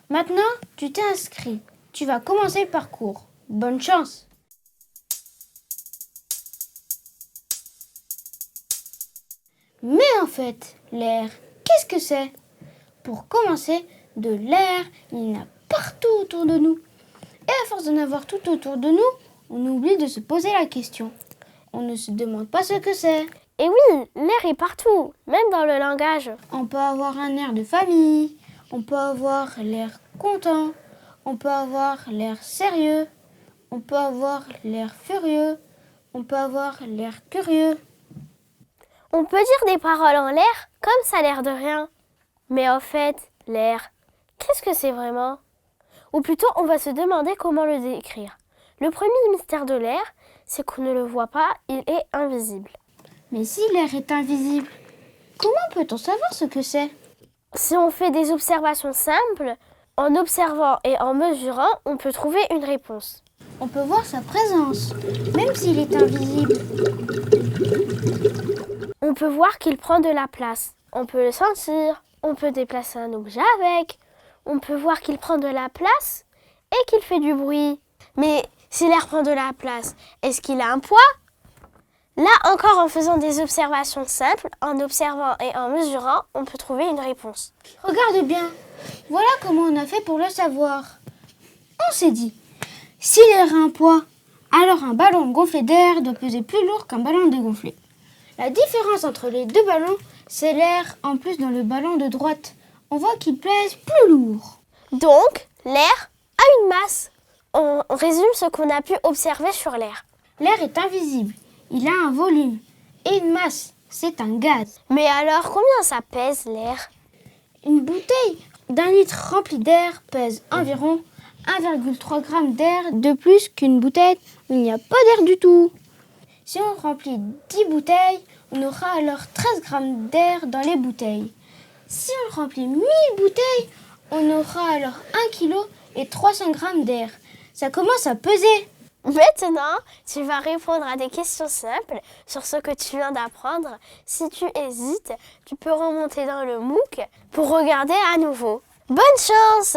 Maintenant, tu t'es inscrit. Tu vas commencer le parcours. Bonne chance! Mais en fait, l'air, qu'est-ce que c'est? Pour commencer, de l'air, il y en a partout autour de nous. Et à force d'en avoir tout autour de nous, on oublie de se poser la question. On ne se demande pas ce que c'est. Et oui, l'air est partout, même dans le langage. On peut avoir un air de famille, on peut avoir l'air content, on peut avoir l'air sérieux, on peut avoir l'air furieux, on peut avoir l'air curieux. On peut dire des paroles en l'air comme ça a l'air de rien. Mais en fait, l'air, qu'est-ce que c'est vraiment? Ou plutôt, on va se demander comment le décrire. Le premier mystère de l'air, c'est qu'on ne le voit pas, il est invisible. Mais si l'air est invisible, comment peut-on savoir ce que c'est? Si on fait des observations simples, en observant et en mesurant, on peut trouver une réponse. On peut voir sa présence, même s'il est invisible. On peut voir qu'il prend de la place. On peut le sentir. On peut déplacer un objet avec. On peut voir qu'il prend de la place et qu'il fait du bruit. Mais si l'air prend de la place, est-ce qu'il a un poids? Là encore, en faisant des observations simples, en observant et en mesurant, on peut trouver une réponse. Regarde bien, voilà comment on a fait pour le savoir. On s'est dit, si l'air a un poids, alors un ballon gonflé d'air doit peser plus lourd qu'un ballon dégonflé. La différence entre les deux ballons, c'est l'air en plus dans le ballon de droite. On voit qu'il pèse plus lourd. Donc, l'air a une masse. On résume ce qu'on a pu observer sur l'air. L'air est invisible, il a un volume et une masse, c'est un gaz. Mais alors, combien ça pèse l'air? Une bouteille d'1 litre remplie d'air pèse environ 1,3 g d'air de plus qu'une bouteille où il n'y a pas d'air du tout. Si on remplit 10 bouteilles, on aura alors 13 g d'air dans les bouteilles. Si on remplit 1000 bouteilles, on aura alors 1 kg et 300 g d'air. Ça commence à peser. Maintenant, tu vas répondre à des questions simples sur ce que tu viens d'apprendre. Si tu hésites, tu peux remonter dans le MOOC pour regarder à nouveau. Bonne chance!